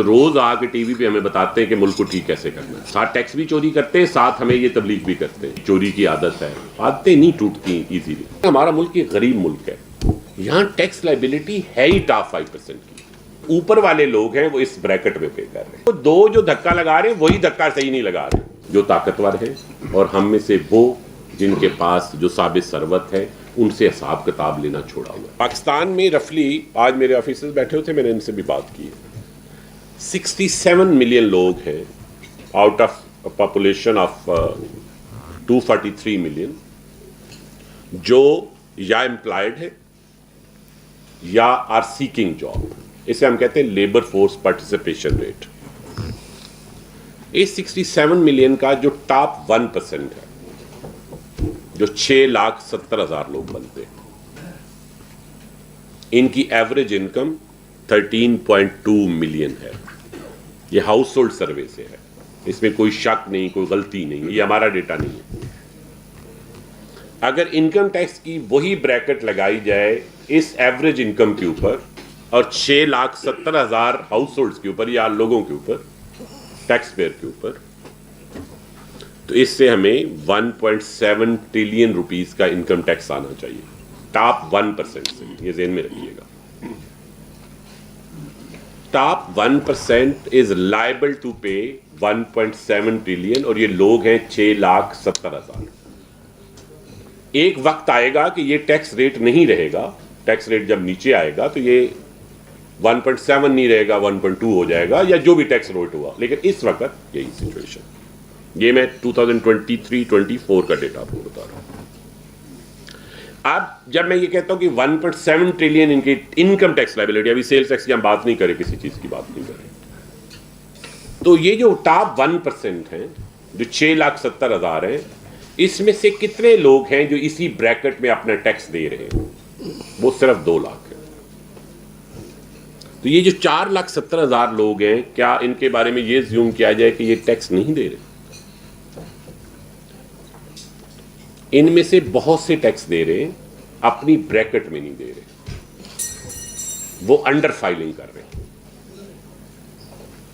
روز آ کے T V پہ ہمیں بتاتے ہیں کہ ملک کو ٹھیک کیسے کرنا ہے، ساتھ ٹیکس بھی چوری کرتے ہیں، ساتھ ہمیں یہ تبلیغ بھی کرتے ہیں چوری کی عادت ہے، عادتیں نہیں ٹوٹتی ایزیلی۔ ہمارا ملک ایک غریب ملک ہے، یہاں ٹیکس لائبلٹی ہے ہی ٹاپ 5% کی، اوپر والے لوگ ہیں وہ اس بریکٹ میں پے کر رہے ہیں، وہ دو جو دھکا لگا رہے ہیں وہی دھکا صحیح نہیں لگا رہے، جو طاقتور ہیں اور ہم میں سے وہ جن کے پاس جو ثابت ثروت ہے ان سے حساب کتاب لینا چھوڑا ہوا ہے۔ پاکستان میں رفلی آج میرے آفیسرز بیٹھے ہوئے تھے، میں نے ان سے بھی بات کی ہے، 67 ملین لوگ ہیں out of population of 243 million جو یا امپلائڈ ہے یا آر سیکنگ جاب، اسے ہم کہتے ہیں لیبر فورس پارٹیسپیشن ریٹ۔ اس 67 ملین کا جو ٹاپ 1% ہے جو 6,70,000 لوگ بنتے ہیں، ان کی ایوریج انکم 13.2 ملین ہے۔ یہ ہاؤس ہولڈ سروے سے ہے، اس میں کوئی شک نہیں، کوئی غلطی نہیں، یہ ہمارا ڈیٹا نہیں ہے۔ اگر انکم ٹیکس کی وہی بریکٹ لگائی جائے اس ایوریج انکم کے اوپر اور 6,70,000 ہاؤس ہولڈز کے اوپر یا لوگوں کے اوپر، ٹیکس پیئر کے اوپر، تو اس سے ہمیں 1.7 ٹریلین روپیز کا انکم ٹیکس آنا چاہیے، ٹاپ 1% سے، یہ ذہن میں رکھیے گا۔ Top 1% is liable to pay 1.7 trillion اور یہ لوگ ہیں 6,70,000۔ ایک وقت آئے گا کہ یہ ٹیکس ریٹ نہیں رہے گا، ٹیکس ریٹ جب نیچے آئے گا تو یہ 1.7 نہیں رہے گا، 1.2 ہو جائے گا یا جو بھی ٹیکس ریٹ ہوا، لیکن اس وقت یہی سچویشن۔ یہ میں 2023-24 کا ڈیٹا آپ کو بتا رہا ہوں۔ اب جب میں یہ کہتا ہوں کہ 1.7 ٹریلین ان کی انکم ٹیکس لائبلٹی، ابھی سیلز ٹیکس کی ہم بات نہیں کریں، کسی چیز کی بات نہیں کریں، تو یہ جو ٹاپ 1% ہیں جو 6,70,000 ہیں، اس میں سے کتنے لوگ ہیں جو اسی بریکٹ میں اپنا ٹیکس دے رہے ہیں؟ وہ صرف 2 لاکھ ہیں۔ تو یہ جو 4,70,000 لوگ ہیں، کیا ان کے بارے میں یہ زیوم کیا جائے کہ یہ ٹیکس نہیں دے رہے؟ ان میں سے بہت سے ٹیکس دے رہے ہیں، اپنی بریکٹ میں نہیں دے رہے، وہ انڈر فائلنگ کر رہے ہیں۔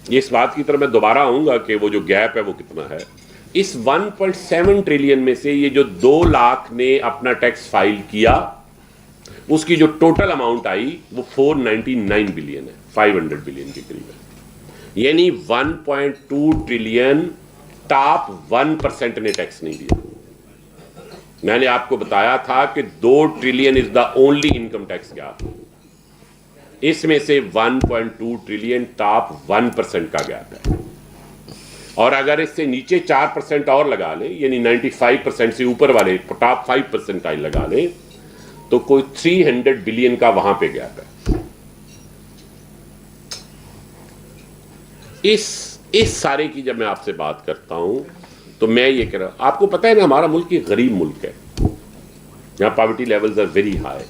یہ اس بات کی طرف میں دوبارہ آؤں گا کہ وہ جو گیپ ہے وہ کتنا ہے۔ اس 1.7 ٹریلین میں سے یہ جو 2 لاکھ نے اپنا ٹیکس فائل کیا، اس کی جو ٹوٹل اماؤنٹ آئی وہ 499 بلین ہے، 500 بلین کے قریب ہے، یعنی 1.2 ٹریلین ٹاپ 1% نے ٹیکس نہیں دیا۔ میں نے آپ کو بتایا تھا کہ 2 trillion is the only income tax gap, اس میں سے 1.2 ٹریلین ٹاپ 1% کا گیپ ہے، اور اگر اس سے نیچے 4% اور لگا لیں، یعنی 95% سے اوپر والے ٹاپ 5% لگا لیں، تو کوئی 300 بلین کا وہاں پہ گیپ ہے۔ اس سارے کی جب میں آپ سے بات کرتا ہوں تو میں یہ کہہ رہا ہوں، آپ کو پتہ ہے نا ہمارا ملک ایک غریب ملک ہے، یہاں poverty levels are very high,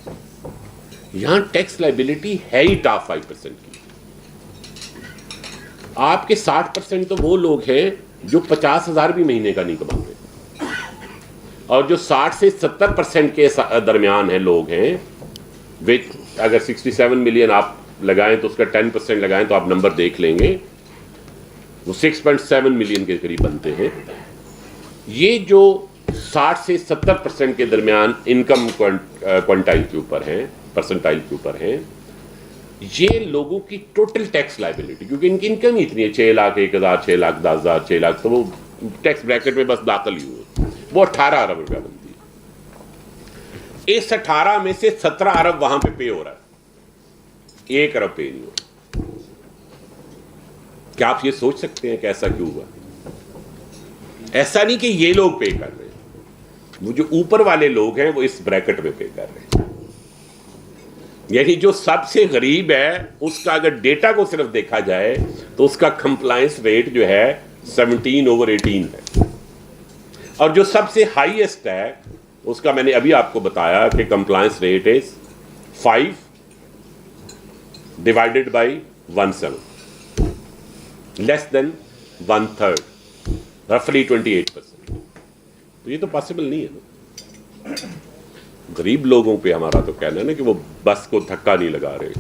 یہاں ٹیکس لائبلٹی ہے ہی ٹاپ 5% کی۔ آپ کے 60% تو وہ لوگ ہیں جو 50,000 بھی مہینے کا نہیں کماتے، اور جو 60 سے 70% کے درمیان ہیں لوگ ہیں، اگر 67 ملین آپ لگائیں تو اس کا 10% لگائیں تو آپ نمبر دیکھ لیں گے، وہ 6.7 ملین کے قریب بنتے ہیں۔ یہ جو 60 سے 70% کے درمیان انکم کوانٹائل کے اوپر ہیں، پرسنٹائل کے اوپر ہیں، یہ لوگوں کی ٹوٹل ٹیکس لائبلٹی، کیونکہ ان کی انکم ہی اتنی ہے، 6,01,000 6,10,000 6 لاکھ، تو وہ ٹیکس بریکٹ میں بس داخل ہی ہوئے، وہ 18 ارب روپیہ بنتی ہے۔ اس 18 میں سے 17 ارب وہاں پہ پے ہو رہا ہے، 1 ارب پے نہیں ہو رہا۔ کیا آپ یہ سوچ سکتے ہیں کہ ایسا کیوں ہوا؟ ایسا نہیں کہ یہ لوگ پے کر رہے ہیں، وہ جو اوپر والے لوگ ہیں وہ اس بریکٹ میں پے کر رہے ہیں، یعنی جو سب سے غریب ہے اس کا اگر ڈیٹا کو صرف دیکھا جائے تو اس کا کمپلائنس ریٹ جو ہے 17/18 ہے، اور جو سب سے ہائیسٹ ہے اس کا میں نے ابھی آپ کو بتایا کہ compliance rate is 5 divided by 1/7، لیس دین 1/3، رفلی 28%۔ تو یہ تو پاسبل نہیں ہے نا۔ غریب لوگوں پہ ہمارا تو کہنا ہے نا کہ وہ بس کو دھکا نہیں لگا رہے،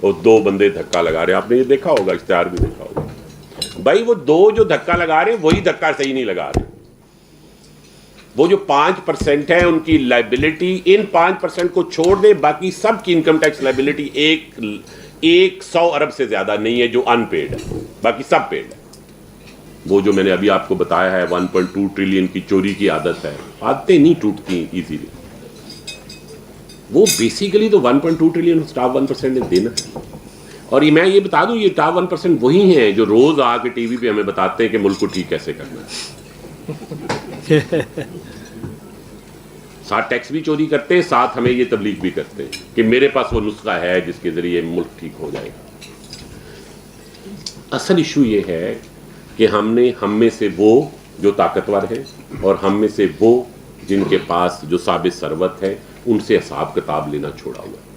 اور 2 بندے دھکا لگا رہے ہیں. آپ نے یہ دیکھا ہوگا, اشتہار بھی دیکھا ہوگا. بھائی وہ 2 جو دھکا لگا رہے ہیں وہی دھکا صحیح نہیں لگا رہے. وہ جو 5% ہے ان کی لائبلٹی, ان 5% کو چھوڑ دیں, باقی سب کی انکم ٹیکس لائبلٹی 100 ارب سے زیادہ نہیں ہے جو ان پیڈ ہے, باقی سب پیڈ ہے. وہ جو میں نے ابھی آپ کو بتایا ہے 1.2 ٹریلین کی چوری کی عادت ہے, عادتیں نہیں ٹوٹتی ایزیلی. وہ بیسیکلی تو 1.2 ٹریلین ٹاپ 1% نے دینا ہے. اور میں یہ بتا دوں, یہ ٹاپ 1% وہی ہیں جو روز آ کے ٹی وی پہ ہمیں بتاتے ہیں کہ ملک کو ٹھیک کیسے کرنا ہے. ساتھ ٹیکس بھی چوری کرتے ہیں, ساتھ ہمیں یہ تبلیغ بھی کرتے ہیں کہ میرے پاس وہ نسخہ ہے جس کے ذریعے ملک ٹھیک ہو جائے گا. اصل ایشو یہ ہے کہ ہم میں سے وہ جو طاقتور ہیں اور ہم میں سے وہ جن کے پاس جو ثابت ثروت ہے ان سے حساب کتاب لینا چھوڑا ہوا ہے.